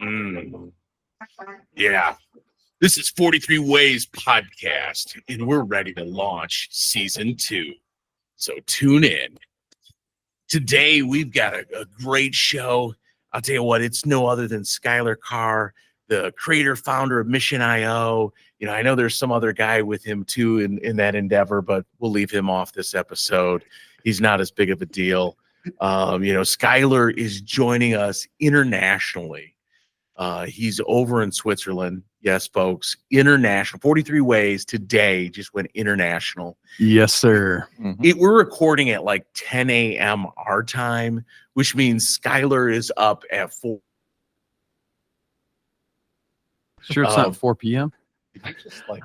Mm. Yeah. This is 43 Ways podcast, and we're ready to launch season 2. So tune in. Today, we've got a great show. I'll tell you what, it's no other than Skyler Carr, the creator, founder of Mission.io. You know, I know there's some other guy with him too in that endeavor, but we'll leave him off this episode. He's not as big of a deal. Skyler is joining us internationally. He's over in Switzerland. Yes, folks, international. 43 Ways today just went international. Yes, sir. We're recording at like 10 a.m. our time, which means Skyler is up at 4. Sure, it's not 4 p.m. Just like,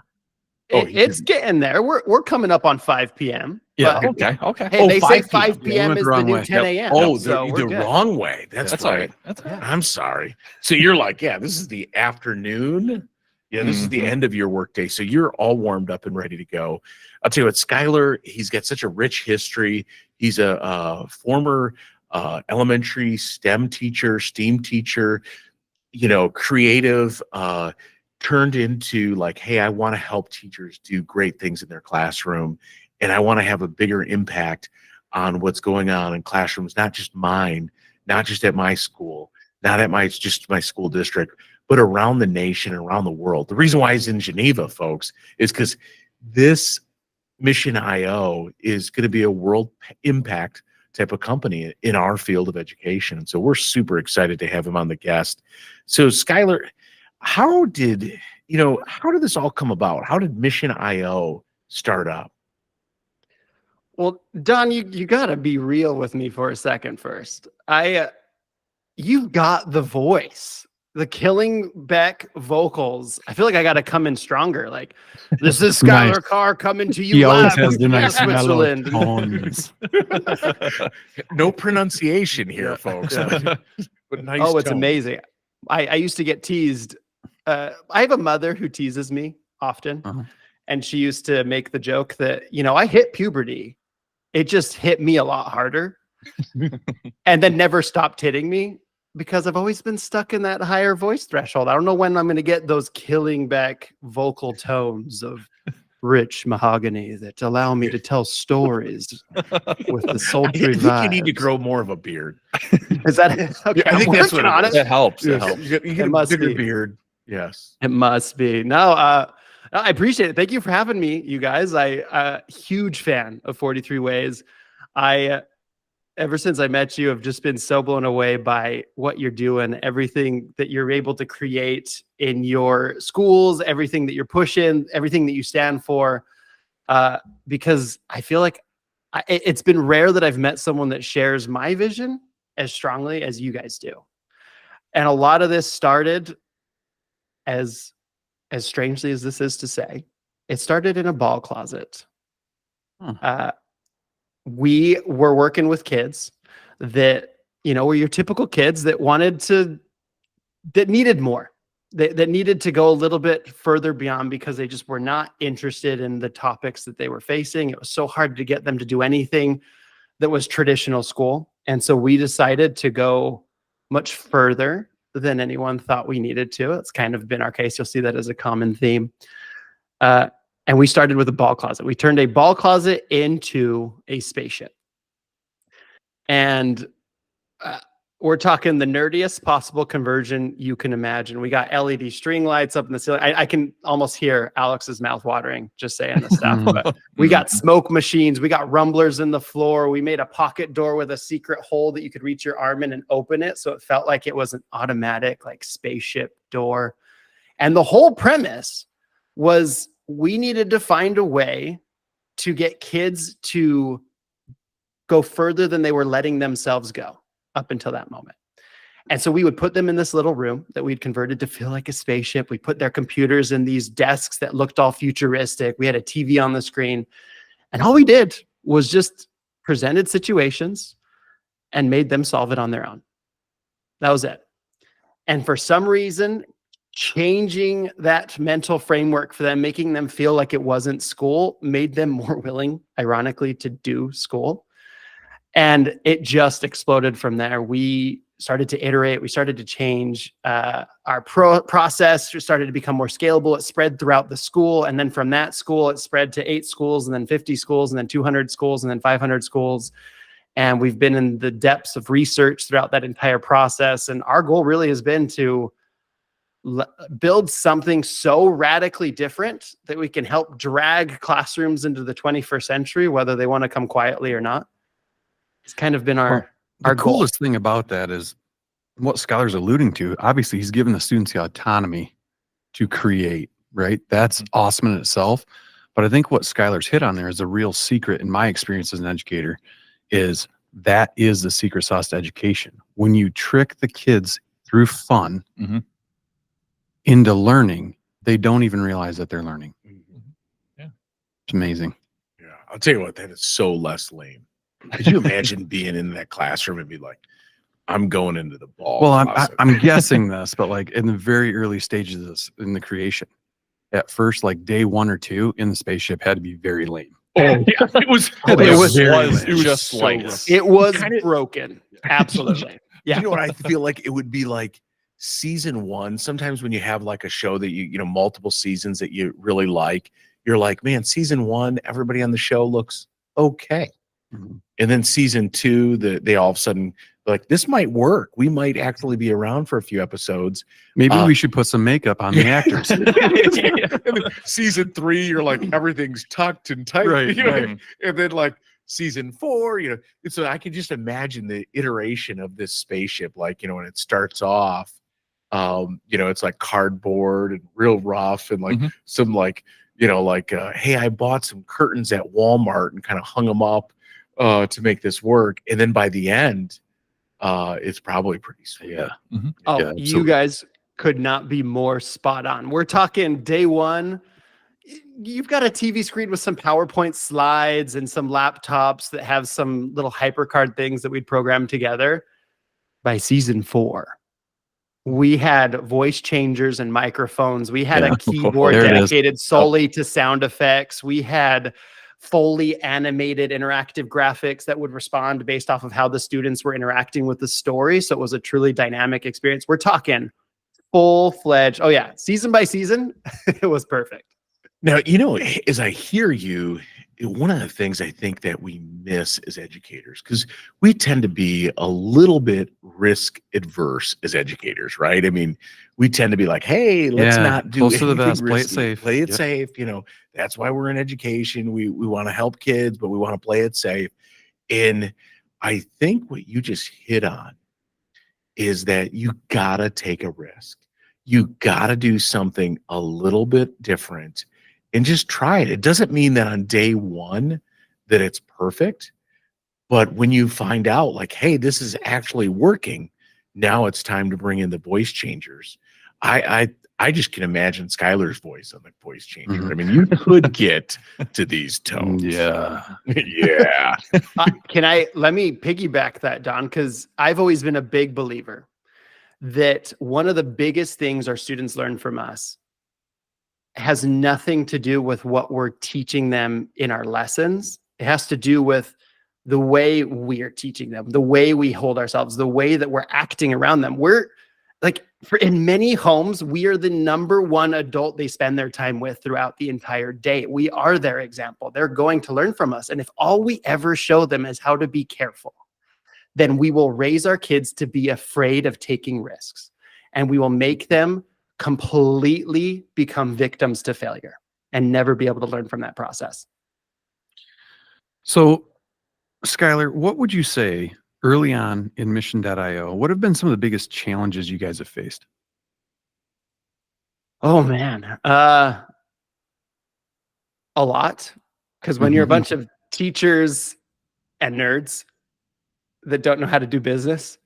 it's getting there. We're coming up on 5 p.m. Yeah. Okay. Hey, they say 5 p.m. went is the the wrong new way. 10 a.m. oh, so the wrong way. That's right. That's all right. I'm sorry. So you're like, yeah, this is the afternoon. Yeah, this is the end of your workday. So you're all warmed up and ready to go. I'll tell you what, Skyler, he's got such a rich history. He's a former elementary STEM teacher, STEAM teacher, creative, turned into like, hey, I want to help teachers do great things in their classroom. And I want to have a bigger impact on what's going on in classrooms, not just mine, not just at my school, not at just my school district, but around the nation and around the world. The reason why he's in Geneva, folks, is because this Mission.io is going to be a world impact type of company in our field of education. So we're super excited to have him on the guest. So Skyler, how did this all come about? How did Mission.io start up? Well, Don, you got to be real with me for a second first. You've got the voice, the Killingbeck vocals. I feel like I got to come in stronger. Like, this is Skyler Carr coming to you. He always live has from the nice Switzerland. tones. No pronunciation here, folks. But nice it's tone. amazing. I used to get teased. I have a mother who teases me often. And she used to make the joke that, I hit puberty. It just hit me a lot harder and then never stopped hitting me because I've always been stuck in that higher voice threshold. I don't know when I'm going to get those Killingbeck vocal tones of rich mahogany that allow me to tell stories with the sultry I think vibes. you need to grow more of a beard. Is that it? Okay, I think that's what it is. That helps. You get a bigger beard. Yes. It must be. No, I appreciate it. Thank you for having me, you guys. I huge fan of 43 Ways. Ever since I met you, I've just been so blown away by what you're doing, everything that you're able to create in your schools, everything that you're pushing, everything that you stand for. Because I feel like it's been rare that I've met someone that shares my vision as strongly as you guys do. And a lot of this started as strangely as this is to say, it started in a ball closet. We were working with kids that, were your typical kids that needed more, that needed to go a little bit further beyond because they just were not interested in the topics that they were facing. It was so hard to get them to do anything that was traditional school. And so we decided to go much further than anyone thought we needed to. It's kind of been our case. You'll see that as a common theme. And we started with a ball closet. We turned a ball closet into a spaceship. And we're talking the nerdiest possible conversion you can imagine. We got LED string lights up in the ceiling. I can almost hear Alex's mouth watering just saying this stuff. But we got smoke machines. We got rumblers in the floor. We made a pocket door with a secret hole that you could reach your arm in and open it. So it felt like it was an automatic like spaceship door. And the whole premise was we needed to find a way to get kids to go further than they were letting themselves go up until that moment. And so we would put them in this little room that we'd converted to feel like a spaceship. We put their computers in these desks that looked all futuristic. We had a TV on the screen. And all we did was just presented situations and made them solve it on their own. That was it. And for some reason, changing that mental framework for them, making them feel like it wasn't school, made them more willing, ironically, to do school. And it just exploded from there. We started to iterate. We started to change our process. We started to become more scalable. It spread throughout the school. And then from that school, it spread to 8 schools, and then 50 schools, and then 200 schools, and then 500 schools. And we've been in the depths of research throughout that entire process. And our goal really has been to build something so radically different that we can help drag classrooms into the 21st century, whether they want to come quietly or not. It's kind of been our The goal. coolest thing about that is what Skyler's alluding to. Obviously, he's given the students the autonomy to create, right? That's awesome in itself. But I think what Skyler's hit on there is a real secret in my experience as an educator is that is the secret sauce to education. When you trick the kids through fun into learning, they don't even realize that they're learning. Yeah. It's amazing. Yeah. I'll tell you what, that is so less lame. Could you imagine being in that classroom and be like, I'm going into the ball? Well, I'm guessing this, but like in the very early stages of this, in the creation, at first, like day 1 or 2 in the spaceship had to be very lame. Oh, yeah. It was just so like rough. It was Kinda- broken. Absolutely. Yeah. You know what I feel like? It would be like season 1. Sometimes when you have like a show that you know, multiple seasons that you really like, you're like, man, season 1, everybody on the show looks okay. And then season 2, they all of a sudden like, this might work. We might actually be around for a few episodes. Maybe we should put some makeup on the actors. And then season 3, you're like, everything's tucked and tight. Right, You know? right. And then like season 4, you know, and so I can just imagine the iteration of this spaceship. Like, you know, when it starts off, you know, it's like cardboard and real rough and like some like, you know, like, hey, I bought some curtains at Walmart and kind of hung them up to make this work. And then by the end, it's probably pretty sweet. Yeah. Oh, Yeah, you absolutely. guys could not be more spot on. We're talking day 1. You've got a TV screen with some PowerPoint slides and some laptops that have some little HyperCard things that we'd program together. By season 4, we had voice changers and microphones. We had a keyboard There it is. dedicated solely to sound effects. We had fully animated interactive graphics that would respond based off of how the students were interacting with the story. So it was a truly dynamic experience. We're talking full-fledged. Oh yeah, season by season, it was perfect. Now, you know, as I hear you, one of the things I think that we miss as educators, because we tend to be a little bit risk adverse as educators, right? I mean, we tend to be like, hey, let's not do close to the anything vest, play it risky. safe. Play it Yep. safe. You know, that's why we're in education. We want to help kids, but we want to play it safe. And I think what you just hit on is that you gotta take a risk. You gotta do something a little bit different and just try it. It doesn't mean that on day 1 that it's perfect, but when you find out like, hey, this is actually working, now it's time to bring in the voice changers. I just can imagine Skyler's voice on the voice changer. I mean, you could get to these tones. Yeah. Yeah. Let me piggyback that, Don, because I've always been a big believer that one of the biggest things our students learn from us has nothing to do with what we're teaching them in our lessons. It has to do with the way we are teaching them, the way we hold ourselves, the way that we're acting around them. We're like, in many homes, we are the number 1 adult they spend their time with throughout the entire day. We are their example. They're going to learn from us. And if all we ever show them is how to be careful, then we will raise our kids to be afraid of taking risks. And we will make them completely become victims to failure and never be able to learn from that process. So, Skyler, what would you say early on in Mission.io? What have been some of the biggest challenges you guys have faced? Oh man, a lot. Because when you're a bunch of teachers and nerds that don't know how to do business,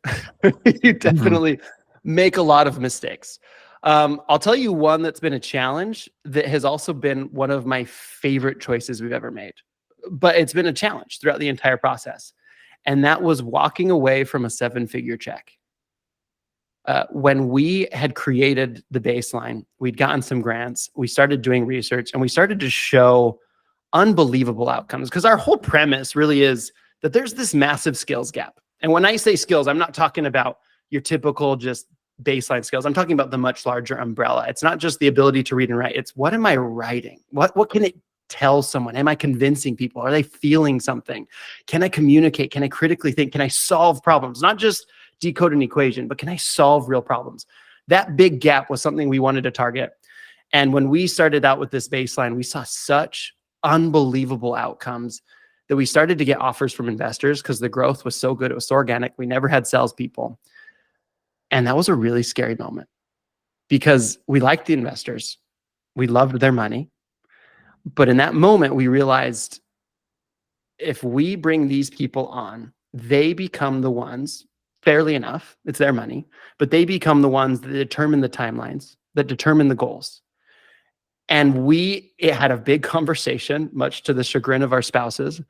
you definitely make a lot of mistakes. I'll tell you one that's been a challenge that has also been one of my favorite choices we've ever made. But it's been a challenge throughout the entire process. And that was walking away from a 7-figure check. When we had created the baseline, we'd gotten some grants, we started doing research, and we started to show unbelievable outcomes. Because our whole premise really is that there's this massive skills gap. And when I say skills, I'm not talking about your typical just baseline skills. I'm talking about the much larger umbrella. It's not just the ability to read and write. It's what am I writing? What can it tell someone? Am I convincing people? Are they feeling something? Can I communicate? Can I critically think? Can I solve problems? Not just decode an equation, but can I solve real problems? That big gap was something we wanted to target. And when we started out with this baseline, we saw such unbelievable outcomes that we started to get offers from investors because the growth was so good. It was so organic. We never had salespeople. And that was a really scary moment because we liked the investors. We loved their money. But in that moment, we realized if we bring these people on, they become the ones, fairly enough, it's their money, but they become the ones that determine the timelines, that determine the goals. And we had a big conversation, much to the chagrin of our spouses,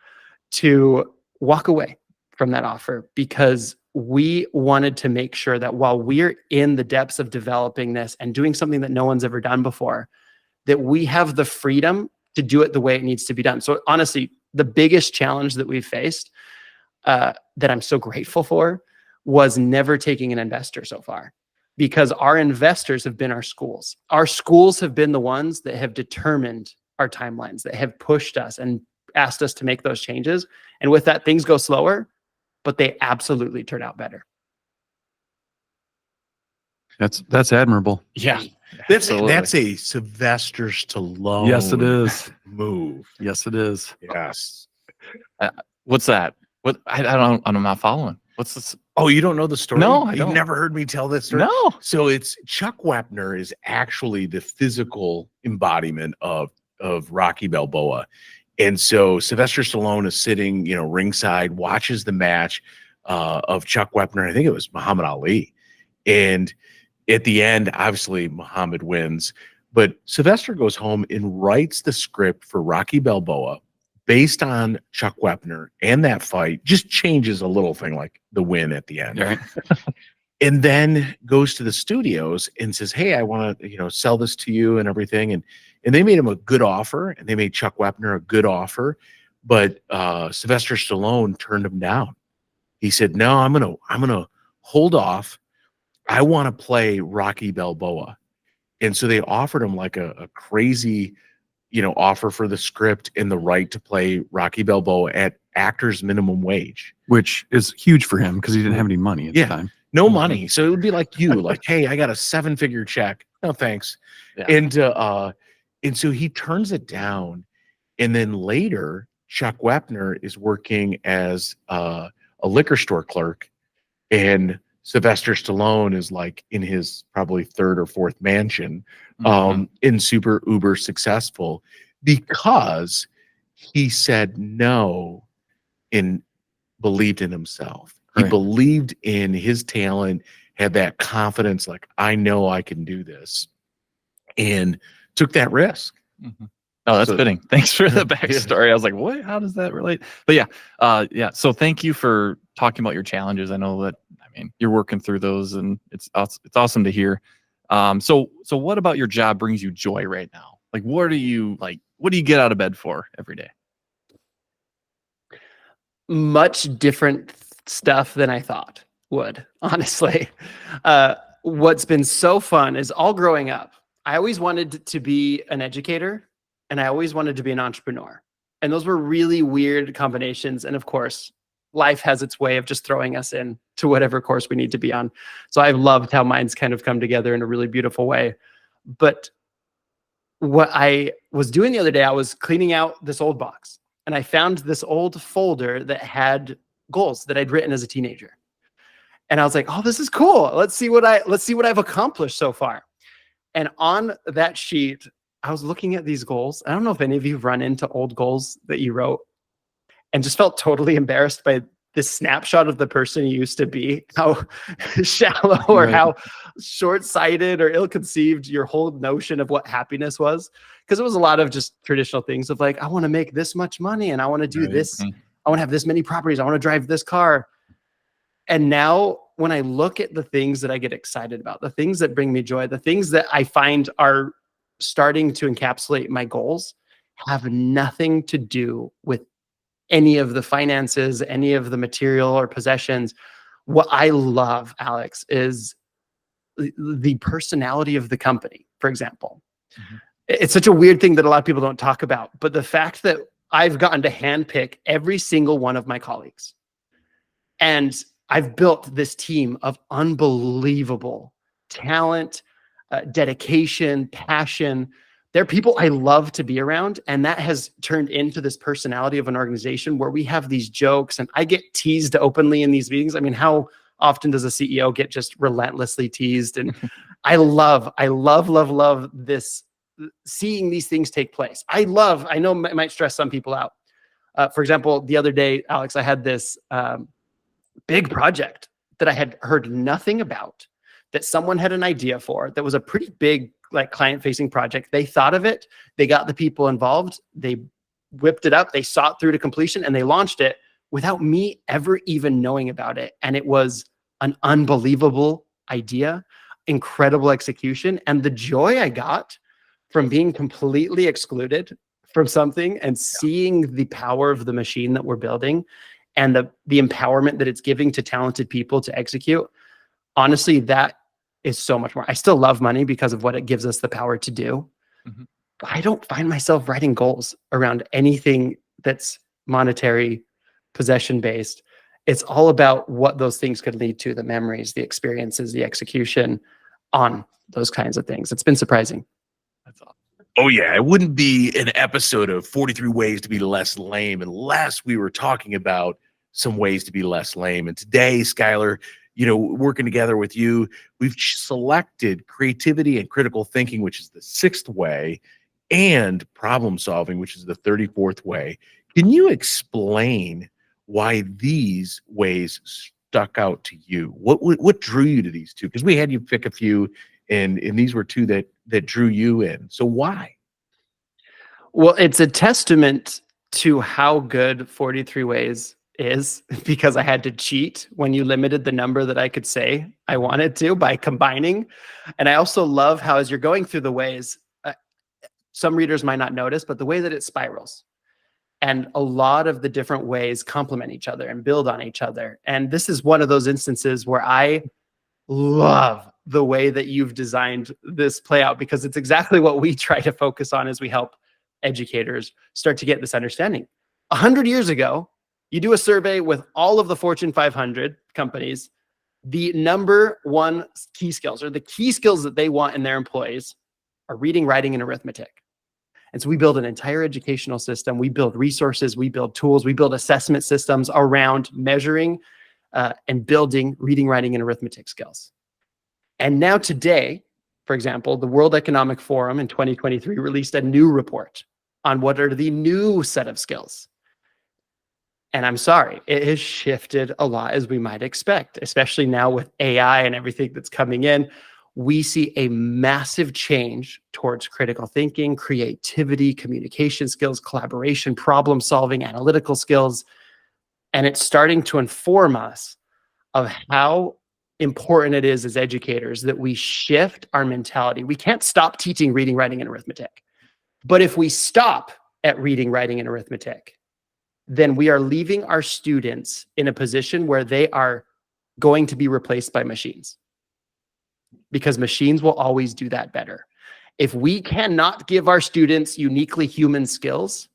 to walk away from that offer because we wanted to make sure that while we're in the depths of developing this and doing something that no one's ever done before, that we have the freedom to do it the way it needs to be done. So honestly, the biggest challenge that we've faced that I'm so grateful for was never taking an investor so far, because our investors have been our schools. Our schools have been the ones that have determined our timelines, that have pushed us and asked us to make those changes. And with that, things go slower, but they absolutely turn out better. That's admirable. Yeah. That's a Sylvester Stallone. Yes, it is. Move. Yes, it is. Yes. What's that? What I'm not following. What's this? Oh, you don't know the story? No, I You've don't. never heard me tell this story? No. So it's Chuck Wepner is actually the physical embodiment of Rocky Balboa. And so Sylvester Stallone is sitting, ringside, watches the match of Chuck Wepner. I think it was Muhammad Ali. And at the end, obviously, Muhammad wins. But Sylvester goes home and writes the script for Rocky Balboa based on Chuck Wepner and that fight, just changes a little thing like the win at the end. Right. And then goes to the studios and says, hey, I want to, sell this to you and everything. And they made him a good offer, and they made Chuck Wepner a good offer. But Sylvester Stallone turned him down. He said, no, I'm gonna hold off. I want to play Rocky Balboa. And so they offered him like a crazy, offer for the script and the right to play Rocky Balboa at actor's minimum wage, Which is huge for him because he didn't have any money at the time. No money. So it would be like you, like, hey, I got a 7-figure check. No, thanks. Yeah. And so he turns it down. And then later, Chuck Wepner is working as a liquor store clerk, and Sylvester Stallone is like in his probably third or fourth mansion, and super uber successful because he said no and believed in himself. He believed in his talent, had that confidence, like, I know I can do this, and took that risk. Mm-hmm. Oh, that's fitting. Thanks for the backstory. I was like, what? How does that relate? But yeah. So thank you for talking about your challenges. I know that, you're working through those, and it's awesome to hear. So what about your job brings you joy right now? Like, what do you get out of bed for every day? Much different stuff than I thought would, honestly. What's been so fun is all growing up, I always wanted to be an educator, and I always wanted to be an entrepreneur. And those were really weird combinations. And of course, life has its way of just throwing us in to whatever course we need to be on. So I've loved how mine's kind of come together in a really beautiful way. But what I was doing the other day, I was cleaning out this old box, and I found this old folder that had goals that I'd written as a teenager. And I was like, oh, this is cool. Let's see what I've accomplished so far. And on that sheet, I was looking at these goals. I don't know if any of you have run into old goals that you wrote and just felt totally embarrassed by this snapshot of the person you used to be, how shallow or how short-sighted or ill-conceived your whole notion of what happiness was. Because it was a lot of just traditional things of like, I want to make this much money, and I want to do this. I want to have this many properties. I want to drive this car. And now when I look at the things that I get excited about, the things that bring me joy, the things that I find are starting to encapsulate my goals have nothing to do with any of the finances, any of the material or possessions. what I love, Alex, is the personality of the company, for example. It's such a weird thing that a lot of people don't talk about, but the fact that I've gotten to handpick every single one of my colleagues, and I've built this team of unbelievable talent, dedication, passion. They're people I love to be around, and that has turned into this personality of an organization where we have these jokes, and I get teased openly in these meetings. I mean, how often does a CEO get just relentlessly teased? And I love this, seeing these things take place. I know it might stress some people out. For example, the other day, Alex, I had this big project that I had heard nothing about, that someone had an idea for, that was a pretty big, like, client-facing project. They thought of it, they got the people involved, they whipped it up, they saw it through to completion, and they launched it without me ever even knowing about it. And it was an unbelievable idea, incredible execution, and the joy I got from being completely excluded from something and seeing the power of the machine that we're building and the empowerment that it's giving to talented people to execute. Honestly, that is so much more. I still love money because of what it gives us the power to do. But I don't find myself writing goals around anything that's monetary, possession based. It's all about what those things could lead to, the memories, the experiences, the execution on those kinds of things. It's been surprising. That's awesome. Oh yeah, it wouldn't be an episode of 43 Ways to Be Less Lame unless we were talking about some ways to be less lame. And today, Skyler, working together with you, we've selected creativity and critical thinking, which is the 6th way, and problem solving, which is the 34th way. Can you explain why these ways stuck out to you? What drew you to these two? Because we had you pick a few, and these were two that drew you in. So why? Well, it's a testament to how good 43 Ways is, because I had to cheat when you limited the number that I could say I wanted to by combining. And I also love how, as you're going through the ways, some readers might not notice, but the way that it spirals. And a lot of the different ways complement each other and build on each other. And this is one of those instances where I love the way that you've designed this play out, because it's exactly what we try to focus on as we help educators start to get this understanding. 100 years ago, you do a survey with all of the Fortune 500 companies, the number one key skills, or the key skills that they want in their employees, are reading, writing, and arithmetic. And so we build an entire educational system. We build resources, we build tools, we build assessment systems around measuring and building reading, writing, and arithmetic skills. And now today, for example, the World Economic Forum in 2023 released a new report on what are the new set of skills. And I'm sorry, it has shifted a lot, as we might expect, especially now with AI and everything that's coming in. We see a massive change towards critical thinking, creativity, communication skills, collaboration, problem solving, analytical skills. And it's starting to inform us of how important it is as educators that we shift our mentality. We can't stop teaching reading, writing, and arithmetic. But if we stop at reading, writing, and arithmetic, then we are leaving our students in a position where they are going to be replaced by machines, because machines will always do that better. If we cannot give our students uniquely human skills,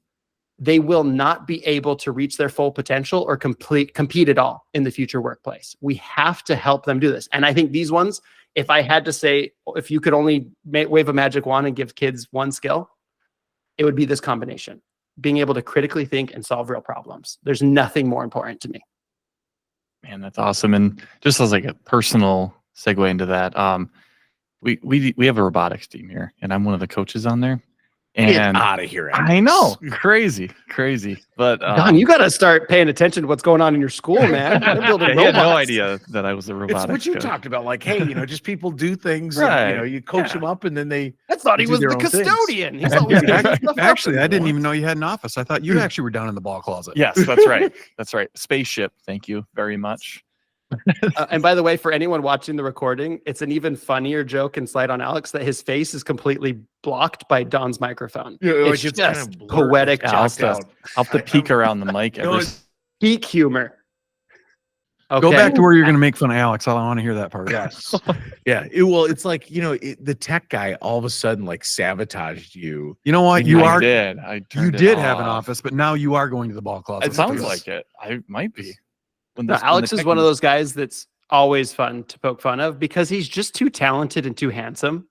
they will not be able to reach their full potential or compete at all in the future workplace. We have to help them do this. And I think these ones, if I had to say, if you could only wave a magic wand and give kids one skill, it would be this combination: being able to critically think and solve real problems. There's nothing more important to me. Man, that's awesome. And just as like a personal segue into that, we have a robotics team here, and I'm one of the coaches on there. And Get out of here! I know, crazy. But Don, you got to start paying attention to what's going on in your school, man. They're building he had no robots. idea that I was a robotics It's what you coach. talked about, like, hey, just people do things, Right. and, you coach them up, and then they. I thought he do was their the own things. custodian. He thought we were making stuff up. Actually, I didn't even know you had an office. I thought you actually were down in the ball closet. Yes, that's right. That's right. Spaceship. Thank you very much. And by the way, for anyone watching the recording, it's an even funnier joke and slide on Alex that his face is completely blocked by Don's microphone. It's just kind of blurred, poetic it's I'll jacked out. have to peek around the mic No, every. it's- Peak humor. Okay. Go back to where you're going to make fun of Alex. I want to hear that part. Yes. Yeah. It's like, the tech guy all of a sudden like sabotaged you. You know what? And You I are. did. You did have an office, but now you are going to the ball closet. It sounds like it. I might be. No, Alex is one of those guys that's always fun to poke fun of because he's just too talented and too handsome.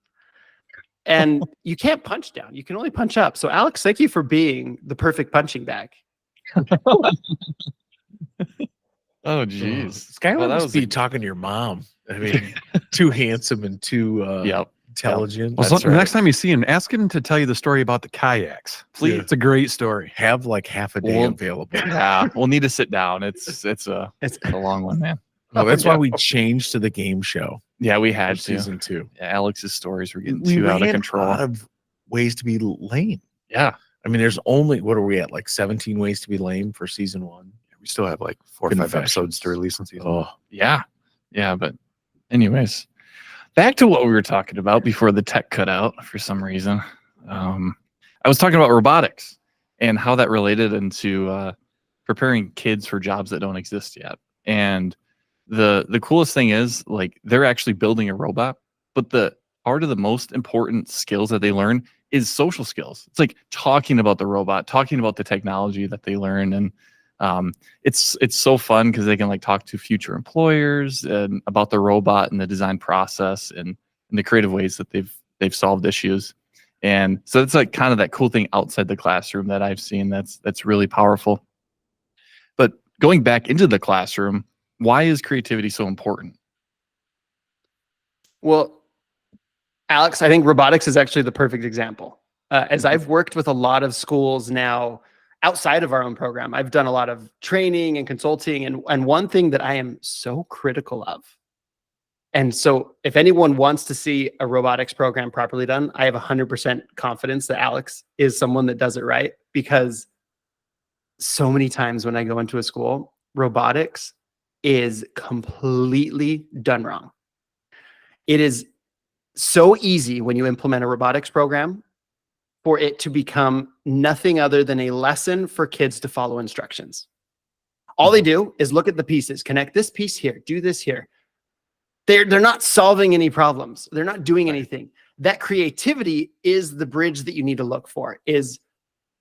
And you can't punch down. You can only punch up. So Alex, thank you for being the perfect punching bag. Oh, geez. Skylar Well, that must was be talking to your mom. I mean, too handsome and too intelligent. Well, That's the right. next time you see him, ask him to tell you the story about the kayaks. Please. It's a great story. Have like half a day Well, available. Yeah, we'll need to sit down. It's a long one, man. No, that's why we changed to the game show Yeah, we for had to. season 2. Yeah, Alex's stories were getting We too out of ran control. a lot of ways to be lame. Yeah. I mean, there's only, what are we at? Like 17 ways to be lame for season 1. We still have like 4 or 5 Confessions. episodes to release in season. Oh, Yeah. Yeah. But, anyways, back to what we were talking about before the tech cut out for some reason. I was talking about robotics and how that related into preparing kids for jobs that don't exist yet. And the coolest thing is, like, they're actually building a robot, but the part of the most important skills that they learn is social skills. It's like talking about the robot, talking about the technology that they learn. And it's so fun because they can like talk to future employers and about the robot and the design process and the creative ways that they've solved issues. And so it's like kind of that cool thing outside the classroom that I've seen that's really powerful. But going back into the classroom, why is creativity so important? Well, Alex, I think robotics is actually the perfect example. As I've worked with a lot of schools now outside of our own program, I've done a lot of training and consulting. And one thing that I am so critical of, and so if anyone wants to see a robotics program properly done, I have 100% confidence that Alex is someone that does it right, because so many times when I go into a school, robotics is completely done wrong. It is so easy when you implement a robotics program for it to become nothing other than a lesson for kids to follow instructions. All they do is look at the pieces, connect this piece here, do this here. They're not solving any problems. They're not doing anything. That creativity is the bridge that you need to look for. Is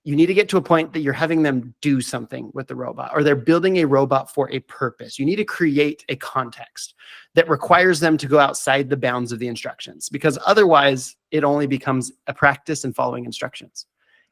you need to get to a point that you're having them do something with the robot, or they're building a robot for a purpose. You need to create a context that requires them to go outside the bounds of the instructions, because otherwise it only becomes a practice in following instructions.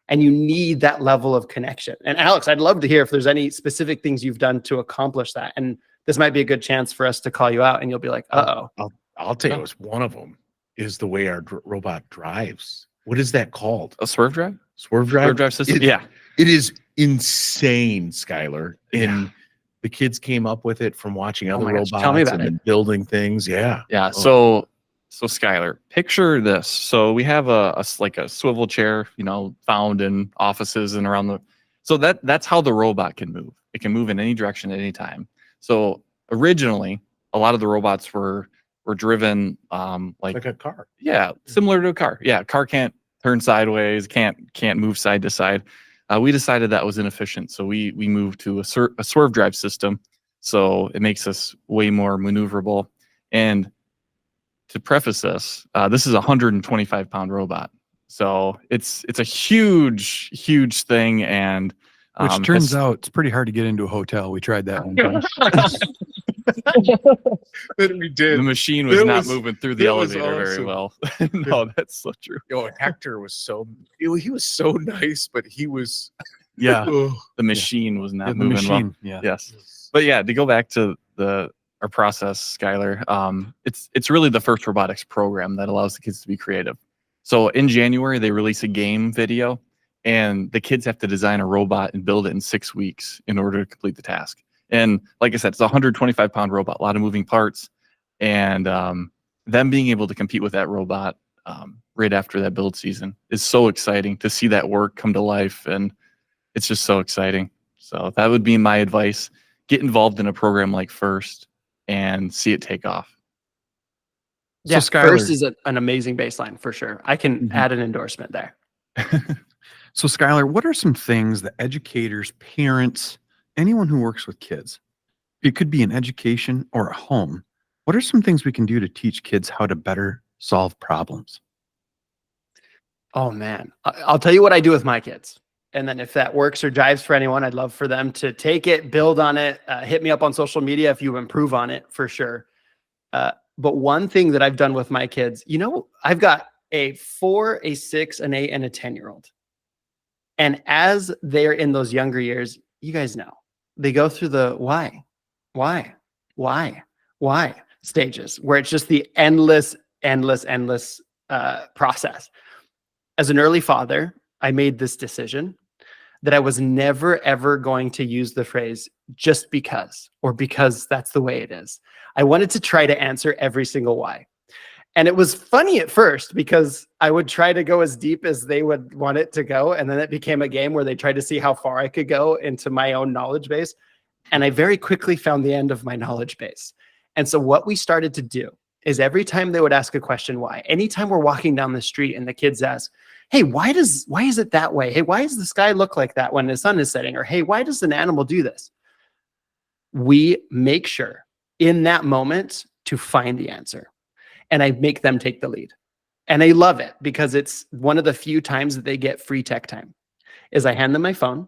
And you need that level of connection. And Alex, I'd love to hear if there's any specific things you've done to accomplish that. And this might be a good chance for us to call you out and you'll be like, uh-oh. I'll tell you, one of them is the way our robot drives. What is that called? A swerve drive? Swerve drive? Swerve drive system? Yeah. It is insane, Skyler. And the kids came up with it from watching other my gosh, robots tell me about and building things. Yeah. Yeah. Oh. So Skyler, picture this. So we have a swivel chair, found in offices and around so that's how the robot can move. It can move in any direction at any time. So originally, a lot of the robots were driven Like a car. yeah, similar to a car. Yeah, a car can't turn sideways, can't move side to side. We decided that was inefficient, so we moved to a swerve drive system. So it makes us way more maneuverable. And to preface this, this is a 125-pound robot. So it's a huge thing, and Which turns out it's pretty hard to get into a hotel. We tried that one time. We did. the machine was It not was- moving through the it was elevator very well. No, that's so true. Hector was he was so nice, but he was Yeah. The machine was not The moving machine. well. Yeah. Yes. But yeah, to go back to our process, Skyler, it's really the first robotics program that allows the kids to be creative. So in January, they release a game video, and the kids have to design a robot and build it in 6 weeks in order to complete the task. And like I said, it's a 125-pound robot, a lot of moving parts, and them being able to compete with that robot right after that build season is so exciting to see that work come to life, and it's just so exciting. So that would be my advice. Get involved in a program like FIRST and see it take off. Yeah, Skyler- FIRST is an amazing baseline for sure. I can add an endorsement there. So, Skyler, what are some things that educators, parents, anyone who works with kids It could be in education or at home. What are some things we can do to teach kids how to better solve problems? Oh man, I'll tell you what I do with my kids. And then if that works or jives for anyone, I'd love for them to take it, build on it, hit me up on social media if you improve on it for sure. But one thing that I've done with my kids, I've got a 4, a 6, an 8, and a 10-year-old. And as they're in those younger years, you guys know, they go through the why stages where it's just the endless process. As an early father, I made this decision that I was never, ever going to use the phrase just because, or because that's the way it is. I wanted to try to answer every single why. And it was funny at first because I would try to go as deep as they would want it to go. And then it became a game where they tried to see how far I could go into my own knowledge base. And I very quickly found the end of my knowledge base. And so what we started to do is every time they would ask a question, why? Anytime we're walking down the street and the kids ask, hey, why is it that way? Hey, why does the sky look like that when the sun is setting? Or, hey, why does an animal do this? We make sure in that moment to find the answer. And I make them take the lead. And they love it because it's one of the few times that they get free tech time is I hand them my phone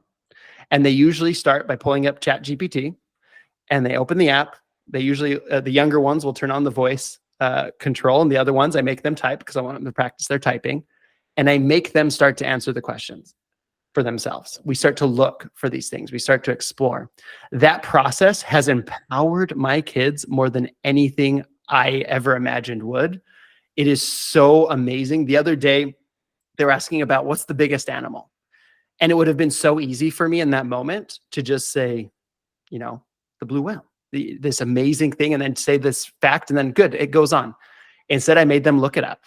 and they usually start by pulling up ChatGPT and they open the app. They usually, the younger ones will turn on the voice control and the other ones I make them type because I want them to practice their typing. And I make them start to answer the questions for themselves. We start to look for these things. We start to explore. That process has empowered my kids more than anything I ever imagined would. It is so amazing. The other day, they were asking about what's the biggest animal. And it would have been so easy for me in that moment to just say, the blue whale, this amazing thing, and then say this fact, and then good, it goes on. Instead, I made them look it up.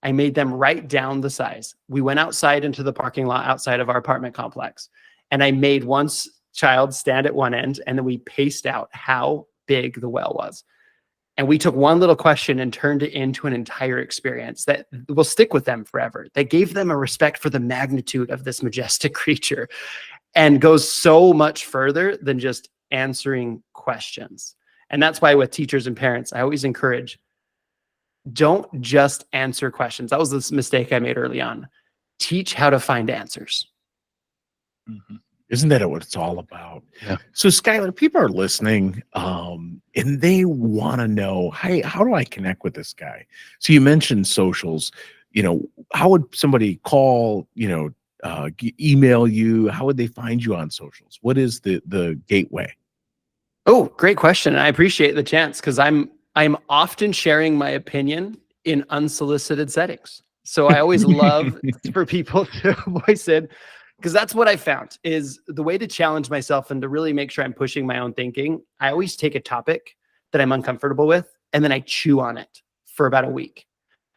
I made them write down the size. We went outside into the parking lot outside of our apartment complex. And I made one child stand at one end, and then we paced out how big the whale was. And we took one little question and turned it into an entire experience that will stick with them forever. That gave them a respect for the magnitude of this majestic creature and goes so much further than just answering questions. And that's why with teachers and parents, I always encourage, don't just answer questions. That was this mistake I made early on. Teach how to find answers. Mm-hmm. Isn't that what it's all about? Yeah. So Skyler, people are listening and they want to know, hey, how do I connect with this guy? So you mentioned socials, how would somebody call, email you? How would they find you on socials? What is the gateway? Oh, great question. I appreciate the chance because I'm often sharing my opinion in unsolicited settings. So I always love for people to voice it because that's what I found is the way to challenge myself and to really make sure I'm pushing my own thinking. I always take a topic that I'm uncomfortable with and then I chew on it for about a week.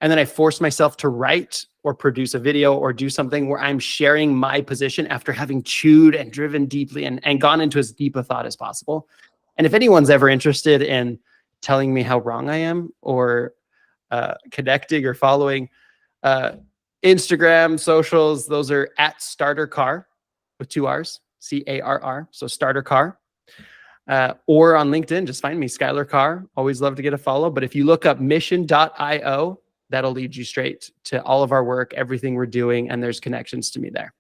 And then I force myself to write or produce a video or do something where I'm sharing my position after having chewed and driven deeply and gone into as deep a thought as possible. And if anyone's ever interested in telling me how wrong I am or connecting or following Instagram, socials, those are at Starter Carr with 2 R's, Carr. So Starter Carr. Or on LinkedIn, just find me, Skyler Carr. Always love to get a follow. But if you look up mission.io, that'll lead you straight to all of our work, everything we're doing, and there's connections to me there.